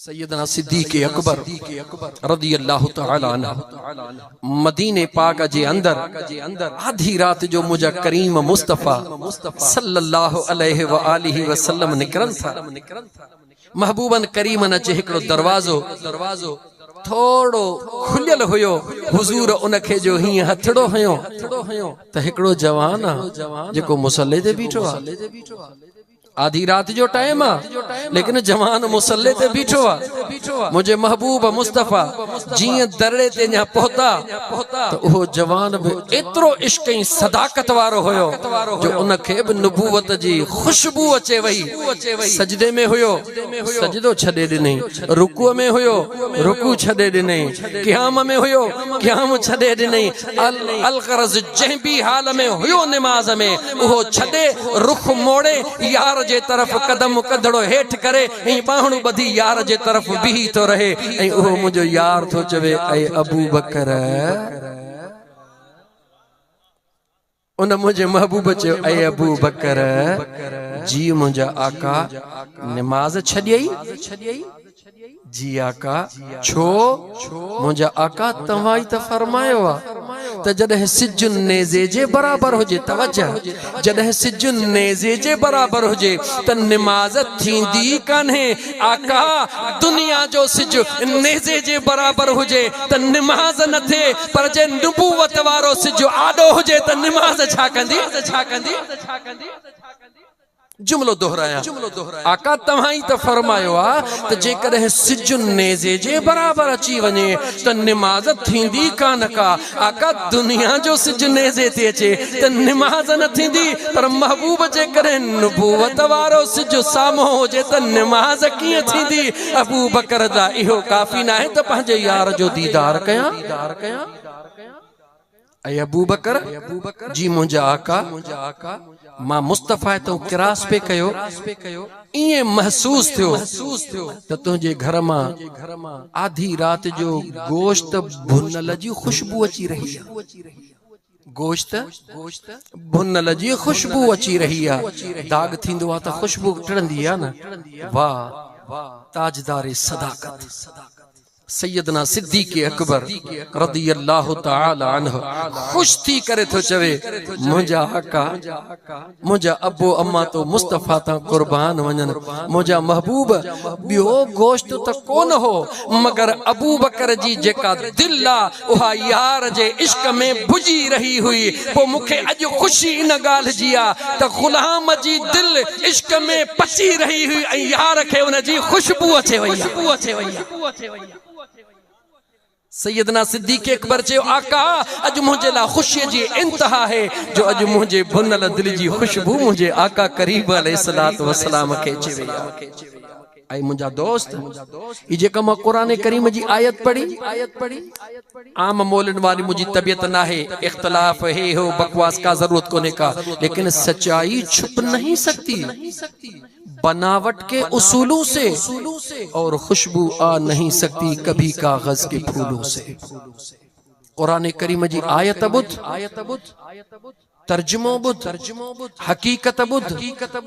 सैयदना सिद्दीक़ अकबर रज़ियल्लाहु तआला अन्हु मदीने पाक जे अंदर आधी रात जो मुझा करीम मुस्तफ़ा सल्लल्लाहु अलैहि व आलिहि वसल्लम निकरन था। महबूबन करीमन जे हिकड़ो दरवाज़ो थोड़ो खुलियल हुयो। हुजूर उनखे जो ही हथड़ो हयो त हिकड़ो जवान जेको मुसल्ले ते बीठो आ। आधी रात जो टाइम आ लेकिन जवान मुसल्ले ते बीठो आ। मुझे महबूब मुस्तफ़ा जीअं दरड़े ते ञा पहुता तो उहो जवान भी एतिरो इश्क ऐं सदाकत वारो हुयो जो उनखे बि नुबूवत जी खुशबू अचे वई। सजदे में हुयो, सजदो छॾे ॾिनई। रुकूअ में हुयो, रुकू छॾे ॾिनई। क़याम में हुयो, क़याम छॾे ॾिनई। अलग़रज़ जंहिं बि हाल में हुयो निमाज़ में उहो छॾे रुख मोड़े यार जे तरफ कदम कदड़ो हेठ करे ऐं बाहणू बधी यार जे तरफ बीही तो रहे ऐं उहो मुझो यार थो चवे ऐ अबू बकर। उन मुझे महबूब चयो ऐ अबू बकर जी मुझा आका नमाज छॾियई। जी आका छो? मुझा आका तव्हां ई त फरमायो आ त जॾहिं सिज नेज़े जे बराबर हुजे, तवज्जो, जॾहिं सिज नेज़े जे बराबर हुजे त नमाज थींदी कान्हे। आका दुनिया जो सिज नेज़े जे बराबर हुजे त नमाज न थे, पर जे नुबूवत वारो सिज आडो हुजे त नमाज छा कंदी? जुमलो दोहराया। आका तव्हां ई त फरमायो आ त जेकॾहिं सिज नेज़े जे बराबर अची वञे त नमाज थींदी कान का। आका दुनिया जो सिज नेज़े ते अचे त नमाज न थींदी, पर महबूब जेकॾहिं नुबूवत वारो सिज साम्हूं हुजे त नमाज कीअं थींदी? अबू बकर दा इहो काफ़ी नाहे त पंहिंजे यार जो दीदार कयां। ऐ अबू बकर जी मुझा आका मां मुस्तफ़ा तो किरास पे कयो, इए महसूस थियो त तुझे घर मां आधी रात जो गोश्त भुनल जी खुशबू अची रही है। गोश्त भुनल जी खुशबू अची रही है। दाग थींदो आ त खुशबू टिड़ंदी आ न। वाह ताजदार सदाकत सैयदना सिद्दीक़ अकबर रज़ियल्लाहु तआला अन्हु खुश थी करे तो चवे मुझा आका मुझा अबो अम्मा तो मुस्तफ़ा ता कुर्बान वञन। मुझा महबूब बियो गोश्त त कोन हो, मगर अबू बकर जी जेका दिल आ उहा यार जे इश्क में भुजी रही हुई। पो मुखे अज खुशी इन गाल जी आ त गुलाम जी दिल इश्क में पची रही हुई ऐं यार खे उन जी खुशबू अचे वई। सैयदना सिद्दीक़ अकबर चयो आका अज मुझे ला खुशी जी इंतहा है जो अज मुझे भुनल दिल जी खुशबू मुझे आका करीब अलैहिस्सलातु वस्सलाम के अचे वई आ। ऐ मुझा दोस्त ई जेका मां कुरान करीम जी आयत पढ़ी आम मोलन वाली मुझी तबीयत ना है, इख्तलाफ है हो बकवास का जरूरत कोने का, लेकिन सच्चाई छुप नहीं सकती बनावट के उसूलों से, और खुशबू आ नहीं सकती कभी कागज के फूलों से। कुरान करीम जी आयत बुध, तर्जुमो बुध, हकीकत बुध।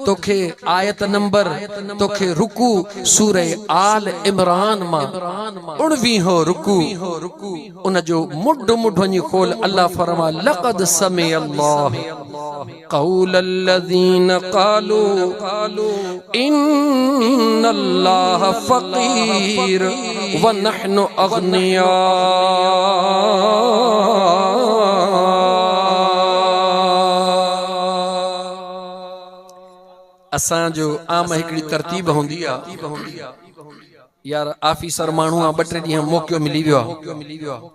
तोखे आयत नंबर तोखे रुकू सूरे आल इमरान मा 19 रुकू उन जो मुड वनी खोल। अल्लाह फरमा लक़द समी अल्लाह क़ौलल्लज़ीन क़ालू इन्नल्लाह फ़क़ीर व नहनु अग़निया। असां जो आम हिकड़ी तरतीब होंदी आ यार ऑफिसर मानू आ 2-3 ॾींहं मौक़ो मिली वियो आ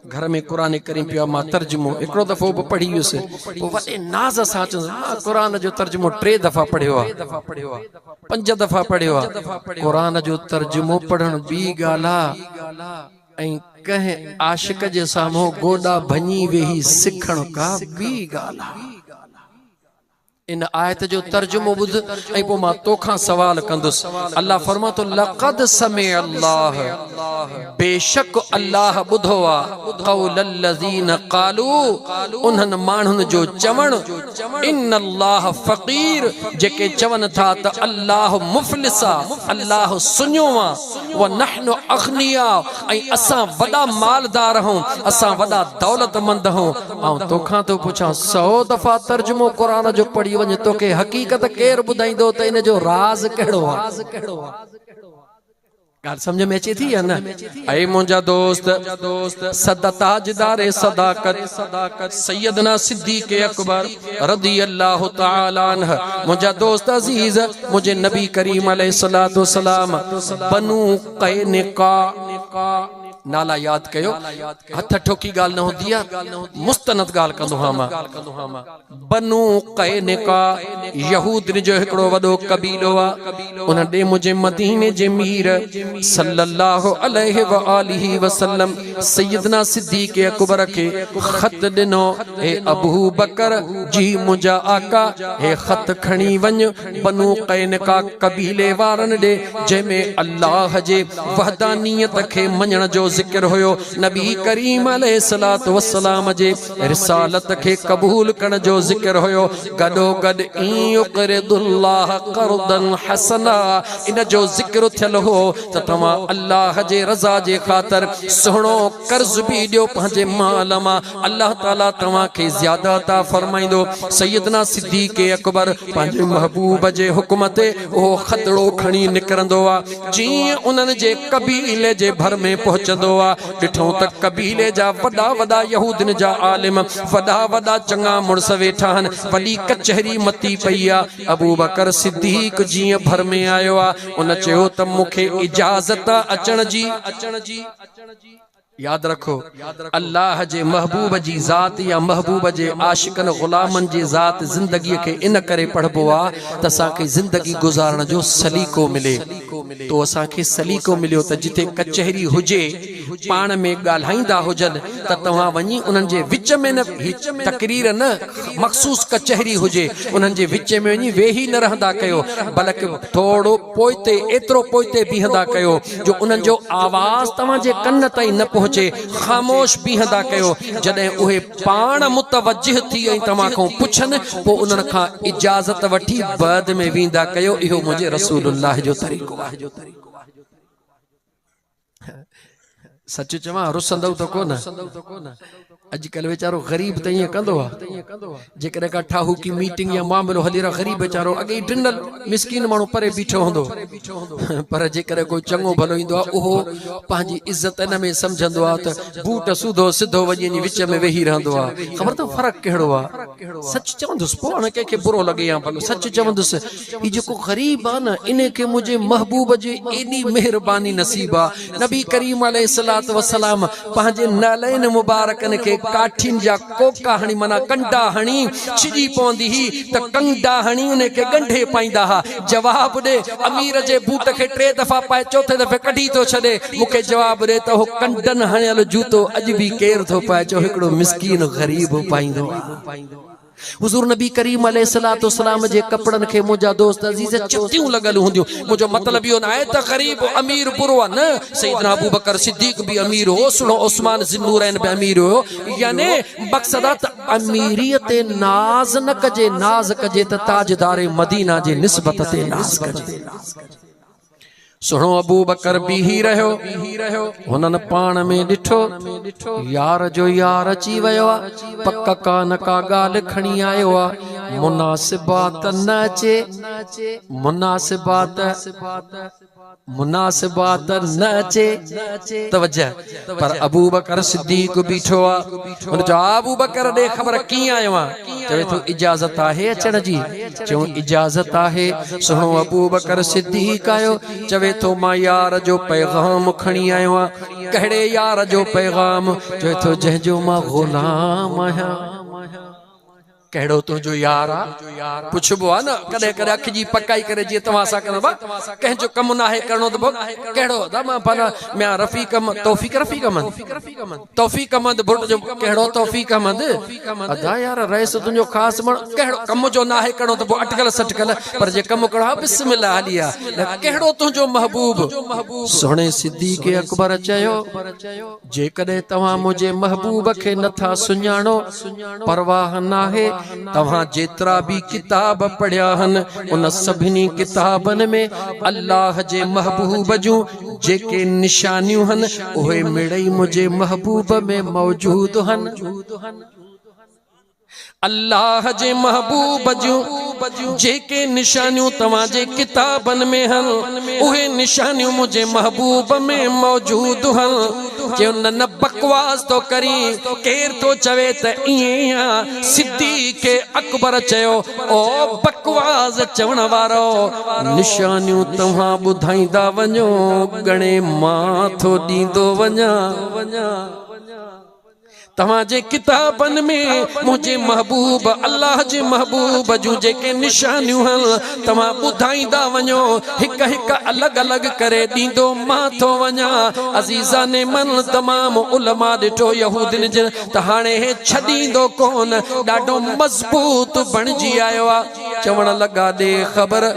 घर में कुरान करीम पिया मां तर्जुमो हिकड़ो दफ़ो भी पढ़ी वियुसि। पोइ वॾे नाज़ सां चयो कुरान जो तर्जुमो 3 दफ़ा पढ़ियो आ, 5 दफ़ा पढ़ियो आ। कुरान जो तर्जुमो पढ़ण बी ॻाल्हि आ ऐं कंहिं आशिक जे साम्हूं गोॾा भञी वेही सिखण का बी ॻाल्हि आ। इन आयत जो तर्जुमो बुध ऐं पोइ मां तोखां सवाल कंदुसि। अल्लाह फरमा तो लक़द समे अल्लाह, बेशक अल्लाह ॿुधो आहे क़ौलल लज़ीन क़ालू, उन्हनि माण्हुनि जो चवण इन अल्लाह फ़क़ीर, जेके चवनि था त अल्लाह मुफ़लिस आहे, अल्लाह सुञो आहे, व नहनु अग़निया, ऐं असां वॾा मालदार आहियूं, असां वॾा दौलतमंद आहियूं। ऐं तोखां तो पुछां 100 दफ़ा तर्जुमो क़ुरान जो पढ़ी वञ, तोखे हक़ीक़त केरु ॿुधाईंदो त इन जो राज़ कहिड़ो आहे? ॻाल्हि सम्झ में अचे थी या न? ऐं मुंहिंजा दोस्त ताजदारे सदाकत सैयदना सिद्दीक़ अकबर रज़ी अल्लाह तआला अन्हु, मुंहिंजा दोस्त अज़ीज़, मुंहिंजे नबी करीम अलैहिस्सलातु वस्सलाम बनु क़ैनुक़ा नाला याद कयो, हथ ठोकी ॻाल्हि न हूंदी आहे, मुस्तनद ॻाल्हि कंदो हां मां। बनु क़ैनुक़ा यहूदनि जो हिकिड़ो वॾो कबीलो आहे। उन ॾे मुंहिंजे मदीने जे मीर सल्लल्लाहु अलैहि व आलिहि वसल्लम सैयदना सिद्दीक़ अकबर खे ख़त ॾिनो, हे अबू बकर जी मुंहिंजा आका, हे ख़त खणी वञ बनु क़ैनुक़ा कबीले वारनि ॾे, जंहिंमें अल्लाह जे वहदानियत खे मञण जो ज़िक्र हुयो, नबी करीम अलैहिस्सलातु वस्सलाम जे रिसालत खे क़बूल करण जो ज़िक्र हुयो। गॾो गॾु युक़रिदुल्लाह क़र्दन हसना, इन जो ज़िक्र थियल हो त तव्हां अल्लाह जे रज़ा जे ख़ातिर सुहिणो कर्ज़ बि ॾियो पंहिंजे माल मां, अल्लाह ताला तव्हांखे ज़्यादा अता फरमाईंदो। सैयदना सिद्दीक़ अकबर पंहिंजे महबूब जे हुक्म ते उहो ख़तड़ो खणी निकिरंदो आहे। जीअं उन्हनि जे कबीले जे भर में पहुचंदो आहे, ॾिठो त कबीले जा वॾा यहूदनि जा आलिम, वॾा चङा मुड़स वेठा आहिनि, वॾी कचहरी मती पई आहे। अबू बकर सिद्दीक़ जीअं भर में आयो आहे, उन चयो त मूंखे इजाज़त अचण जी। याद रखो, अल्लाह जे महबूब जी ज़ात या महबूब जे आशिकन ग़ुलामन जी ज़ात ज़िंदगी के इन करे पढ़बो आ त असांखे ज़िंदगी गुज़ारण जो सलीको मिले। तो असांखे सलीको मिलियो त जिथे कचहरी हुजे, पाण में ॻाल्हाईंदा हुजनि त तव्हां वञी उन्हनि जे विच में न, तकरीर न, मख़सूस कचहरी हुजे, उन्हनि जे विच में वञी वेही न रहंदा कयो, बल्कि थोड़ो पोइते, एतिरो पोइते बीहंदा कयो जो उन्हनि जो आवाज़ तव्हां जे कन ताईं न पहुचे, ख़ामोश बीहंदा कयो। जॾहिं उहे पाण मुतवज्जिह थी ऐं तव्हां खां पुछनि, पोइ उन्हनि खां इजाज़त वठी बाद में वेंदा कयो। इहो मुंहिंजे रसूलुल्लाह जो तरीक़ो आहे। सच चवां, रुसंदव त कोन। अॼुकल्ह वीचारो ग़रीब त ईअं कंदो आहे, जेकॾहिं का ठाहू की मीटिंग या मामिलो हली रहा, ग़रीब वीचारो अॻे ई टिनल मिसकीन माण्हू परे बीठो हूंदो, पर जेकॾहिं कोई चङो भलो ईंदो आहे, उहो पंहिंजी इज़त इन में सम्झंदो आहे त बूट सूधो सिधो वञी विच में वेही रहंदो आहे। ख़बर अथव फ़र्क़ु कहिड़ो आहे? सच चवंदुसि, पोइ हाणे कंहिंखे बुरो लॻे या भलो, सच चवंदुसि, हीउ जेको ग़रीब आहे न, इन खे मुंहिंजे महबूब जी एॾी महिरबानी नसीब आहे। नबी करीम अलैहिस्सलातु वस्सलाम पंहिंजे नालैन मुबारकनि खे काठिन जा कोका हणी, माना कंडा हणी, छिजी पवंदी ही त कंडा हणी उन खे गंढे पाईंदा हा। जवाब ॾे, अमीर जे बूट खे 3 दफ़ा पाए, चौथे दफ़े कढी थो छॾे, मूंखे जवाब ॾे त हो कंडन हणियल जूतो अॼु बि केर थो पाए? चो हिकिड़ो मिसकीन ग़रीब पाईंदो आहे। हुज़ूर नबी करीम अलैहिस्सलातु वस्सलाम जे कपड़न खे मुंहिंजा दोस्त अज़ीज़ चटियूं लॻल हूंदियूं। मुंहिंजो मतिलबु इहो न आहे त ग़रीब अमीर बुरो आहे, न। सैयदना अबू बकर सिद्दीक़ भी अमीर हो, सुनो उस्मान ज़िन्नूरैन भी अमीर हो। यानी मक़सद आहे त अमीरियत ते नाज़ न कजे, नाज़ कजे त ताजदारे मदीना जे निस्बत ते नाज़ कजे। सुनो अबू बकर बीही रहियो, हुननि पाण में ॾिठो, यार जो यार अची वियो आहे, पक कान का ॻाल्हि खणी आयो आहे, मुनासिबात न अचे, मुनासिबात न अचे, तवज्जह। पर अबू बकर सिद्दीक़ बीठो आहे, हुन चयो, अबू बकर ॾे ख़बर कीअं आयो आहे? चवे थो इजाज़त आहे अचण जी। चयो इजाज़त आहे। सुनो अबू बकर सिद्दीक़ आयो, चवे तो मां यार जो पैगाम खणी आयो आहियां। कहिड़े यार जो पैगाम? चवे थो जंहिंजो मां ग़ुलाम आहियां। कहिड़ो तुंहिंजो यार आहे पुछबो आहे न कॾहिं कॾहिं अखि जी पकाई करे जीअं तव्हां सां कंदो कंहिंजो कमु नाहे करणो त कहिड़ो मां मियां रफ़ीक तौफ़ीक रफ़ीक अहमद तौफ़ीक अहमद भुट जो कहिड़ो तौफ़ीक अहमद अदा यार रईस तुंहिंजो ख़ासि माण्हू कहिड़ो कम जो नाहे करणो त पोइ अटकल सटकल पर जे कमु करणो आहे बिस्मिल्लाह हली आहे कहिड़ो तुंहिंजो महबूब सोणे सिद्दीक़ अकबर चयो जेकॾहिं तव्हां मुंहिंजे महबूब खे नथा सुञाणो परवाह नाहे तव्हां जेतिरा भी किताब पढ़िया हन उन सभिनी किताबनि में अल्लाह जे महबूब जूं जेके निशानियूं हन उहे मिड़ई मुंहिंजे महबूब में मौजूद हन अल्लाह जे महबूब जूं जेके निशानियूं तव्हां जे किताबनि में हन उहे निशानियूं मुंहिंजे महबूब में मौजूद हन जो न बकवास तो करी केर तो चवे त ईअं सिद्दीक़ अकबर चयो ओ बकवास चवण वारो निशानियूं तव्हां ॿुधाईंदा वञो गणे मां थो ॾींदो वञा तव्हां जे किताबनि में मुंहिंजे महबूब अल्लाह जे महबूब जूं जेके निशानियूं हन तव्हां ॿुधाईंदा वञो हिक हिक अलॻि अलॻि करे ॾींदो मां थो वञा अज़ीज़ा ने मन तमाम उलमा ॾिठो यहूदिन जे त हाणे हे छॾींदो कोन ॾाढो मज़बूत बणिजी आयो आहे चवण लॻा ॾे ख़बर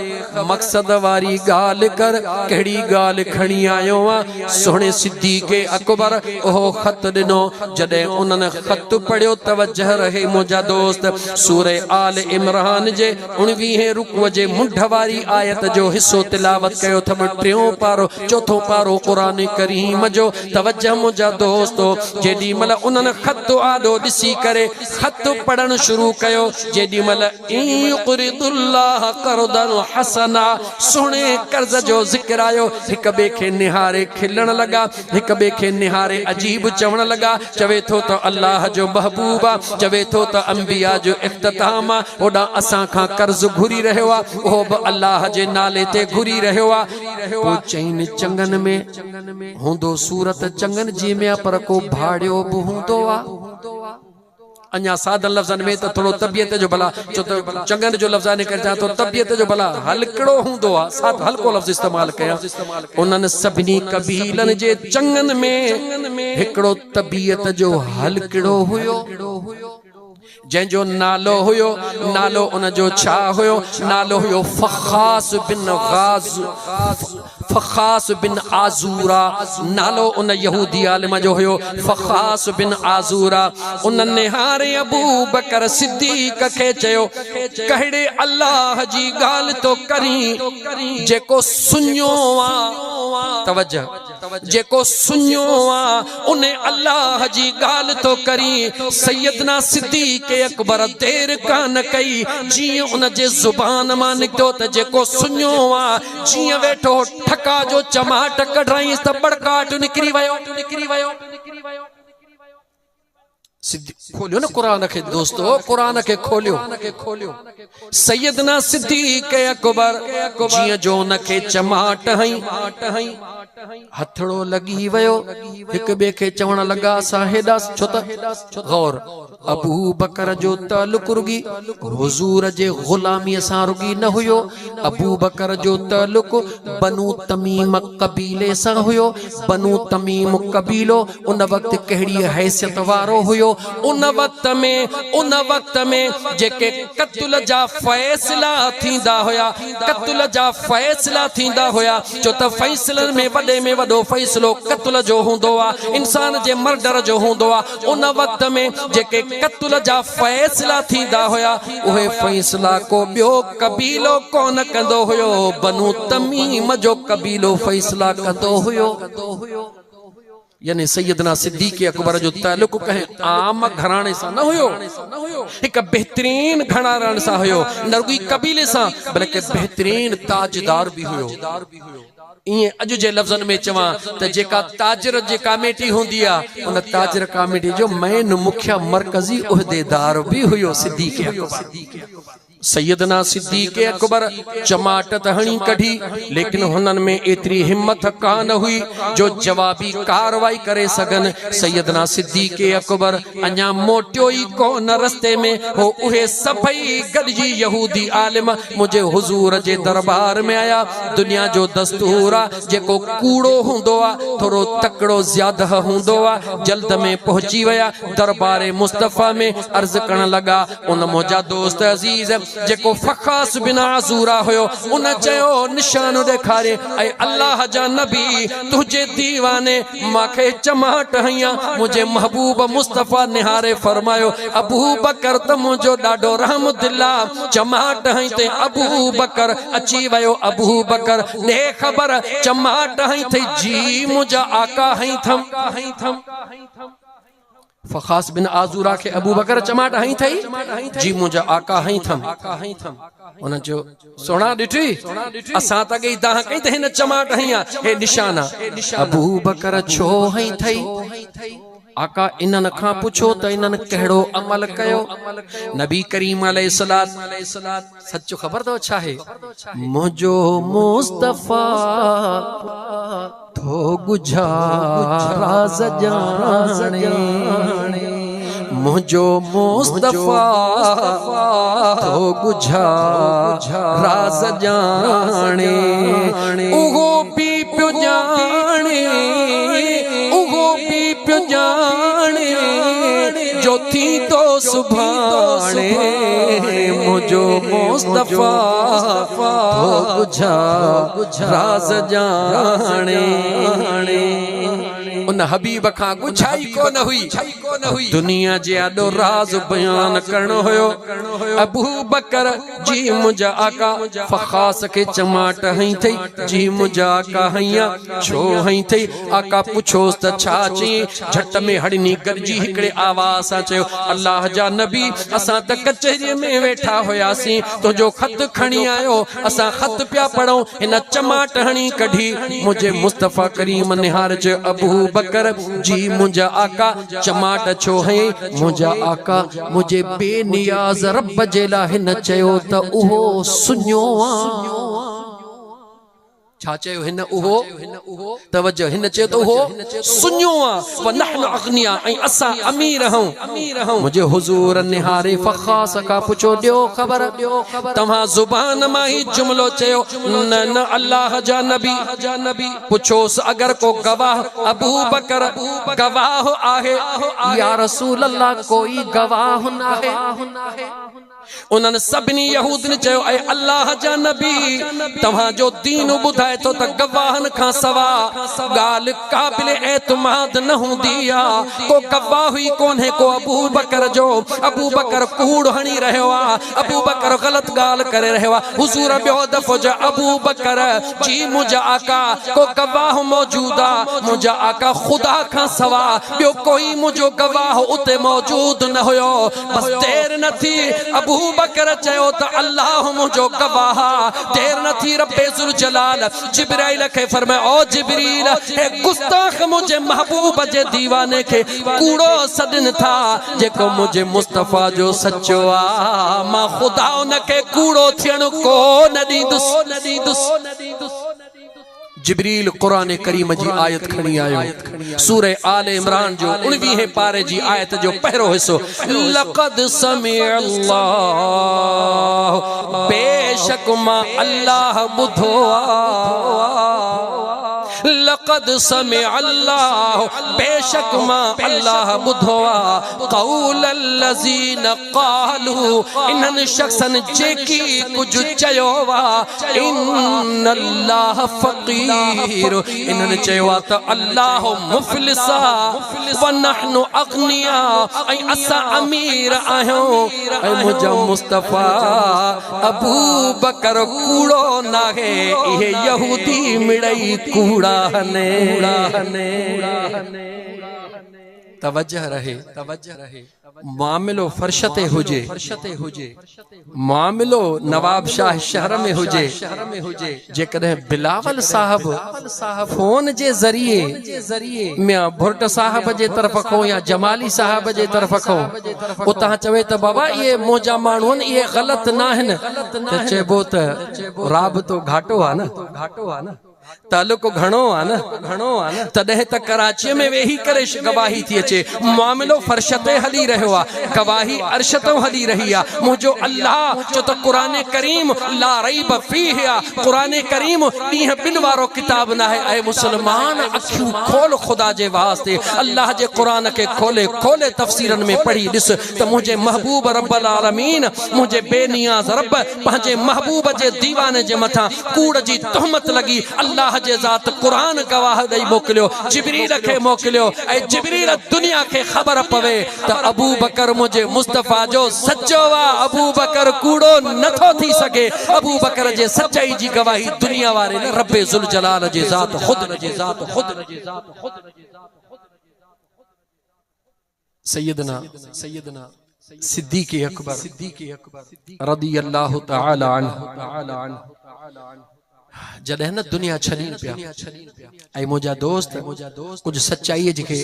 मक़सद वारी ॻाल्हि कर कहिड़ी ॻाल्हि खणी आयो आहे सोणे सिद्दीक़ अकबर उहो ख़त ॾिनो जॾहिं उन्हनि ख़त पढ़ियो तवजह रहे मुंहिंजा दोस्त सूरे आल इमरान जे 19 रुकू जे मुंढ वारी आयत जो हिस्सो तिलावत कयो अथव टियों पारो चौथों पारो क़ुरान करीम जो तवजह मुंहिंजा दोस्तो जेॾी महिल उन्हनि ख़त आॾो ॾिसी करे ख़त पढ़णु शुरू कयो जेॾी महिल युक़रिदुल्लाह क़र्दन हसना सुहिणे कर्ज़ जो ज़िक्र आयो हिक ॿिए खे निहारे खिलण लॻा हिक ॿिए खे निहारे अजीब चवण लॻा चवे थो त अल्लाह जो महबूब आहे चवे थो त अंबिया जो इख्तिताम आहे ओॾां असां खां कर्ज़ घुरी रहियो आहे उहो बि अल्लाह जे नाले ते घुरी रहियो आहे पोइ चईनि चङनि में हूंदो सूरत चङनि जी में पर को भाड़ियो बि हूंदो आहे अञा सादन लफ़्ज़नि में त थोरो तबियत जो भला छो त चङनि जो लफ़्ज़ निकिरे था तो तबियत जो भला हलकड़ो हूंदो आहे साद हल्को लफ़्ज़ इस्तेमालु कया उन्हनि सभिनी कबीलनि जे चङनि में हिकिड़ो तबियत जो हलकड़ो हुयो जंहिंजो नालो हुयो नालो उन जो छा हुयो नालो हुयो फ़ख़ास बिन आज़ूरा नालो उन यहूदी आलिम जो हुयो फ़ख़ास बिन आज़ूरा उन निहारे अबू बकर सिद्दीक़ खे चयो कहिड़े अल्लाह जी ॻाल्हि तो करी जेको सुञो आहे तवज्जो जेको सुञो आहे उन अल्लाह जी ॻाल्हि तो करी सैयदना सिद्दीक़ अकबर देर कान कई जीअं उन जे ज़ुबान मां निकितो त जेको सुञो आहे जीअं वेठो ठका जो चमाट कढाई त बड़काट निकिरी वियो खोलियो न कुरान के दोस्तो कुरान के खोलियो सैयदना सिद्दीक़ अकबर जिया जो न के चमाट हई हथड़ो लगी वयो एक बे के चवण लगा सा हेडा छो त गौर अबू बकर जो ताल्लुक रुगी हुजूर जे गुलामी सा रुगी न हुयो अबू बकर जो ताल्लुक बनु तमीम कबीले सा हुयो बनु तमीम कबीलो उन वक्त केड़ी हैसियत वारो हुयो उन वक्त में जेके कत्ल जा फैसला थींदा होया कत्ल जा फैसला थींदा होया जो त फैसलन में वडे में वडो फैसलो कत्ल जो हुंदो आ इंसान जे मर्डर जो हुंदो आ उन वक्त में जेके कत्ल जा फैसला थींदा होया उहे फैसला को बियो कबीलो कोन कंदो हुयो बनु तमीम जो कबीलो फैसला कंदो हुयो यानी सैयदना सिद्दीक़ अकबर जो ताल्लुक कहे आम घराने सा न हुयो एक बेहतरीन घराने सा हुयो न रुगी कबीले सा बल्कि बेहतरीन ताजदार भी हुयो इए अज जे लफ्ज़न में चवा त जेका ताजर जे कमेटी होंदी आ उन ताजर कमेटी जो मेन मुख्य मरकजी उहदेदार भी हुयो सिद्दीक़ अकबर सैयदना सिद्दीक़ अकबर चमाट हणी कढी, लेकिन हुनन में एतरी हिम्मत कान हुई जो जवाबी कार्रवाई करे सगन। सैयदना सिद्दीक़ अकबर अञा मोटियो ही कोन रस्ते में हो उहे सभई गॾिजी यहूदी आलिम मुझे हुजूर जे दरबार में आया। दुनिया जो दस्तूर आ जेको कूड़ो हुंदो आ थोड़ो तकड़ो ज्यादा हुंदो आ, जल्द में पहुंची वया दरबार मुस्तफा में। अर्ज करण लगा उन मुझा दोस्त अजीज जेको फ़ख़ास बिन आज़ूरा हुयो, उन चयो निशान ॾेखारे ऐं अल्लाह जा नबी तुझे दीवाने माखे चमाट हइया। मुझे महबूब मुस्तफ़ा निहारे फरमायो अबू बकर त मुझो ॾाढो रहमदिल आ, चमाट हई ते अबू बकर अची वयो। अबू बकर ने ख़बर चमाट हई थई जी मुझा आका हई थम। फ़ख़ास बिन आज़ूरा के अबू बकर चमाट हई थई जी मुझा आका हई थम। उन जो सोना ॾिठी असां त गई ता कई त हिन चमाट हइया हे निशाना। अबू बकर छो हई थई? आका इन्हन खां पुछो त इन्हन कहिड़ो अमल कयो। नबी करीम अलैहिस्सलात सच ख़बर तो छा है? मुझो मुस्तफ़ा थो गुझार राज़ जाने, मुझो मुस्तफ़ा थो गुझार राज़ जाने। उहो भी पियो जाने, उहो भी पियो जाने जो थी तो सुभाणे। मुझो मुस्तफ़ा थो गुझार राज़ जाने। उन हबीब खां गुझाई कोन हुई। दुनिया जे आॾो राज़ बयान करणो हुयो। अबू बकर जी मुझा आका फ़ख़ास के चमाट हई थई जी मुझा आका हइया छो हई थई? आका पुछोस त छा चई? झट में हड़नी गॾिजी हिकिड़े आवाज़ सां चयो अल्लाह जा नबी असां त कचहरीअ में वेठा हुयासीं, तुंहिंजो ख़त खणी आयो, असां ख़त पिया पढ़ूं, हिन चमाट हणी कढी। मुझे मुस्तफ़ा करीम निहार चयो अबू बकर जी मुझा आका चमाट छो है? मुझा आका मुझे बेनियाज रब जे लाइ हिन चयो त उहो सुञो आ। छा चयो हिन? उहो तवज्जो हिन चयो त उहो सुञो आ। व नहनु अग़निया ऐं असां अमीर हूं। मुझे हुजूर निहारे फ़ख़ास का पुछो ॾियो ख़बर तव्हां ज़ुबान मां ही जुमलो चयो न न अल्लाह जा नबी पुछोस अगर को गवाह अबू बकर गवाह आहे? या रसूल अल्लाह कोई गवाह नाहे। उन्हनि सभिनी यहूदनि चयो ऐं अल्लाह जा नबी तव्हां जो दीन ॿुधाए थो त गवाहनि खां सवा ॻाल्हि क़ाबिल एतमाद न हूंदी आहे। को गवाह ही कोन्हे को अबू बकर जो। अबू बकर कूड़ हणी रहियो आहे, अबू बकर ग़लत ॻाल्हि करे रहियो आहे। हुज़ूर ॿियो दफ़ो जो अबू बकर जी मुझा आका को गवाह मौजूद आहे, मुझा आका ख़ुदा खां सवा ॿियो कोई मुझो गवाह उते मौजूद न हुयो। बस देर न थी अबू बकर चयो त अल्लाह मुझो गवाह। देर न थी रब्बे ज़ुल जलाल जिब्राइल खे फरमायो ओ जिब्रील हे गुस्ताख मुझे महबूब जे दीवाने खे कूड़ो सॾनि था जेको मुझे मुस्तफ़ा जो सचो आ। मां ख़ुदा उन खे कूड़ो थियण को न ॾींदुसि। जिब्रील कुरान करीम जी आयत खणी आयो। सूरह आले इमरान जो 19वें पारे जी आयत जो पहिरो हिस्सो लक़द समिअ अल्लाह बेशक मां अल्लाह ॿुधो आ। लक़द समिअ अल्लाह बेशक मां अल्लाह ॿुधो आ। क़ौल लज़ीन क़ालू इन्हनि शख़्सनि जेकी कुझु चयो वा इन्नल्लाह फ़क़ीर इन्हनि चयो आ त अल्लाह मुफ़लिस आ व नहनु अग़निया ऐं असां अमीर आहियूं। ऐं मुंहिंजा मुस्तफ़ा अबू बकर कूड़ो नाहे, इहे यहूदी मिड़ई कूड़ा हने। तवज्जह रहे मामिलो फरशते हुजे मामिलो नवाब शाह शहर में हुजे जेकॾहिं बिलावल साहब फोन जे ज़रिए मियां भुर्ट साहब जे तरफ़ खां या जमाली साहब जे तरफ़ खां उतां चवे त बाबा ये मोजा माण्हू आहिनि इहे ग़लत न आहिनि त चइबो त राबतो घाटो आहे न तालुक घणो आहे न तॾहिं त कराची में वेही करे गवाही थी अचे मामिलो फर्श ते हली रहियो आहे गवाही अर्श तो हली रही आहे मुंहिंजो अल्लाह जो त क़ुरान करीम ला रैब फीह आहे क़ुरान करीम ॾींहं ॿिन वारो किताब न आहे ऐं मुसलमान अखियूं खोल ख़ुदा जे वास्ते अल्लाह जे क़ुरान खे खोले तफ़सीरनि में पढ़ी ॾिस त मुंहिंजे महबूब रब्बुल आलमीन मुंहिंजे बेनियाज़ रब पंहिंजे महबूब जे दीवाने जे मथां कूड़ जी तहमत लॻी अल्लाह जे ज़ात कुरान गवाह ॾेई मोकिलियो जिब्रील खे मोकिलियो ऐं जिब्रील दुनिया खे ख़बर पवे त अबू बकर मुंहिंजे मुस्तफ़ा जो सचो आहे अबू बकर कूड़ो नथो थी सघे अबू बकर जे सचाई जी गवाही दुनिया वारे न रब्बे ज़ुल जलाल जे ज़ात खुद सैयदना सिद्दीक़ अकबर रज़ी अल्लाह तआला अन्हु जॾहिं न दुनिया छॾीनि पिया ऐं मुंहिंजा दोस्त कुझु सचाईअ खे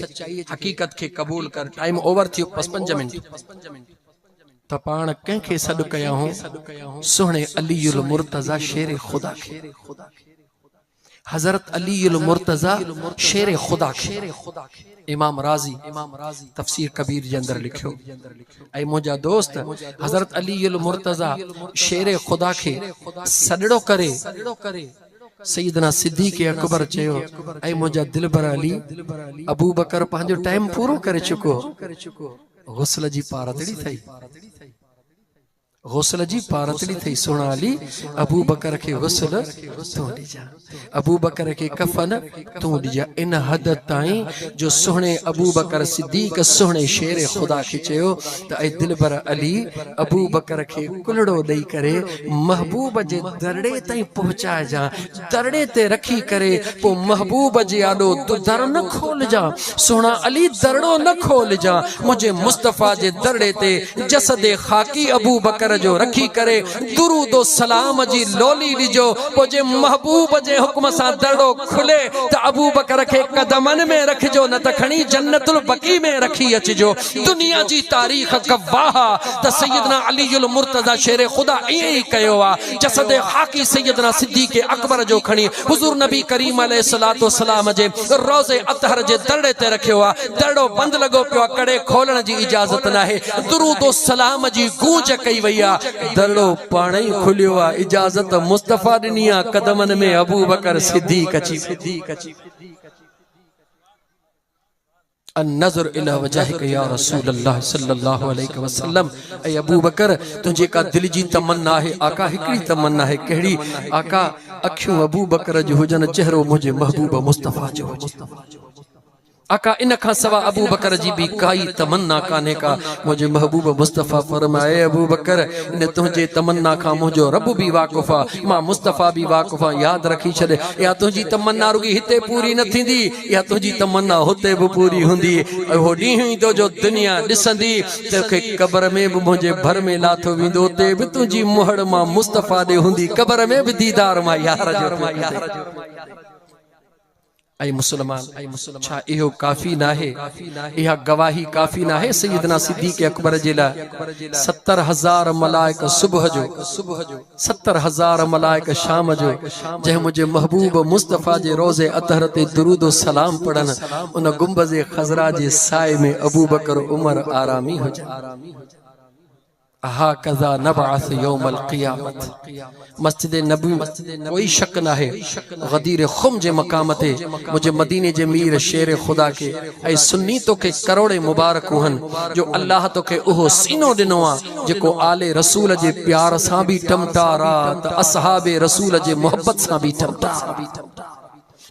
हक़ीक़त खे क़बूल कर टाइम ओवर थियो 5 मिंट त पाण कंहिंखे सॾु कयाऊं सुहिणे अलीउल मुर्तज़ा शेर ख़ुदा खे हज़रत अलीउल मुर्तज़ा शेर ख़ुदा खे इमाम राज़ी तफ़सीर कबीर जे अंदर लिखियो ऐं मुंहिंजा दोस्त हज़रत अलीउल मुर्तज़ा शेर ख़ुदा खे सॾड़ो करे सैयदना सिद्दीक़ अकबर चयो ऐं मुंहिंजा दिलबर अली अबू बकर पंहिंजो टाइम पूरो करे चुको गुस्ल जी पारतड़ी थई गुस्ल जी पारतड़ी थई सुहिणा अली अबू बकर खे गुस्ल तूं ॾिजा अबू बकर खे कफन तूं ॾिजा इन हद ताईं जो सुहिणे अबू बकर सिद्दीक़ सुहिणे शेर ख़ुदा खे चयो त ऐं दिलबर अली अबू बकर खे कुलड़ो ॾेई करे महबूब जे दरड़े ताईं पहुचाइजां दरड़े ते रखी करे पोइ महबूब जे आॾो दर न खोलजां सुहिणा अली दरड़ो न खोलजां मुंहिंजे मुस्तफ़ा जे दरड़े ते जसदे ख़ाकी अबू बकर जो रखी करे दुरूदो सलाम जी लोली ॾिजो पोइ जे महबूब जे हुक्म सां दरड़ो खुले त अबू बकर खे कदमनि में रखिजो न त खणी जन्नतुल बकी में रखी अचिजो दुनिया जी तारीख़ गवाह त सैयदना अलीउल मुर्तज़ा शेर ख़ुदा ईअं ई कयो आहे जसद हाकी सैयदना सिद्दीक़ अकबर जो खणी हुज़ूर नबी करीम अलैहिस्सलातु वस्सलाम जे रोज़े अतहर जे दरड़े ते रखियो आहे दरड़ो बंदि लॻो पियो आहे कड़े खोलण जी इजाज़त नाहे दुरूदो सलाम जी गूंज कई वई दरड़ो पाण ही खुलियो आहे इजाज़त मुस्तफ़ा ॾिनी आहे कदमनि में अबू बकर सिद्दीक़ अची अन्नज़र इला वजहिक या रसूल अल्लाह सल्लल्लाहु अलैहि वसल्लम ऐ अबू बकर तुंहिंजे का दिल जी तमन्ना आहे आका हिकिड़ी तमन्ना आहे कहिड़ी आका अखियूं अबू बकर जो हुजनि चेहरो मुंहिंजे महबूब मुस्तफ़ा जो आका इन खां सवा अबू बकर जी भी काई तमन्ना काने का मुझे महबूब मुस्तफ़ा फरमाए अबू बकर इन तुझे तमन्ना खां मुझो रब भी वाक़ुफ़ा मां मुस्तफ़ा भी वाक़ुफ़ा याद रखी छॾे या तुझी तमन्ना रुगी हिते पूरी न थींदी या तुझी तमन्ना हुते भी पूरी हुंदी हो ॾींहुं ईंदो जो दुनिया ॾिसंदी तोखे कब्र में भी मुझे भर में लाथो वेंदो उते भी तुझी मुहड़ मां मुस्तफ़ा ॾे हुंदी कब्र में भी दीदार मां यार जो ऐ मुसलमान छा इहो काफ़ी नाहे इहा गवाही काफ़ी नाहे सैयदना सिद्दीक़ अकबर जे लाइ 70,000 मलाइक सुबह जो 70,000 मलाइक शाम जो जंहिं मुंहिंजे महबूब मुस्तफ़ा जे रोज़े अतहर ते दुरूद सलाम पढ़नि उन गुंबज़े ख़ज़रा जे साए में अबू बकर उमर आरामी हुजनि हा कज़ा नबअस यौमल क़ियामत मस्जिद नबी कोई शक ना है गदीर खुम जे मकाम ते मुझे मदीने जे मीर शेर खुदा के ऐ सुन्नी तो के करोड़े मुबारक हुन जो अल्लाह तो के उहो सीनो दिनो आ जेको आले रसूल जे प्यार सां भी टमटारा त असहाबे रसूल जे मोहब्बत सां भी टमटारा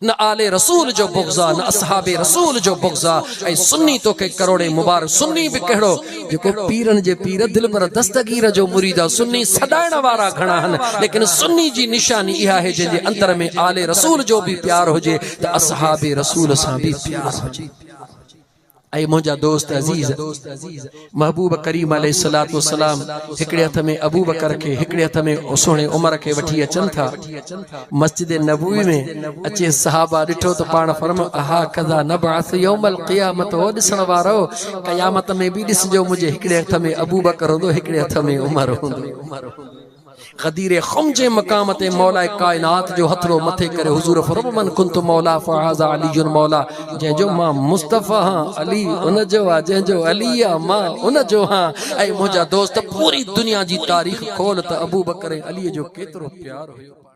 न आले रसूल जो बुग़्ज़ा न असहाबे रसूल जो बुग़्ज़ा ऐ सुन्नी तो के करोड़े मुबारक सुन्नी भी कहिड़ो जेको पीरन जे पीर दिल पर दस्तगीर जो मुरीदा सुन्नी सदाइण वारा घणा हन लेकिन सुन्नी जी निशानी इहा है जंहिंजे अंदर में आले रसूल जो भी प्यार हुजे त असहाबे रसूल सां भी प्यार हुजे ऐं मुंहिंजा दोस्त अज़ीज़ महबूब करीम अलैहिस्सलातु वस्सलाम हिकिड़े हथ में अबू बकर खे हिकिड़े हथ में सुहिणे उमर खे वठी अचनि था मस्जिद नबवी में अचे सहाबा ॾिठो त पाण फर्म अहा कज़ा नबअस यौमल क़ियामत हो ॾिसण वारो क़यामत में बि ॾिसजो मुंहिंजे हिकिड़े हथ में अबू बकर हूंदो हिकिड़े हथ में उमर हूंदो ग़दीर ख़ुम जे मक़ाम ते मौलाए काइनात जो हथड़ो मथे करे हुज़ूर फरमायो मन कुंतु मौला फ़हाज़ा अलीयुन मौला जंहिंजो मां मुस्तफ़ा हां अली उन जो आहे जंहिंजो अली आहे मां उन जो हां ऐं मुंहिंजा दोस्त पूरी दुनिया जी तारीख़ खोल त अबू बकर ऐं अलीअ जो केतिरो प्यार हुयो।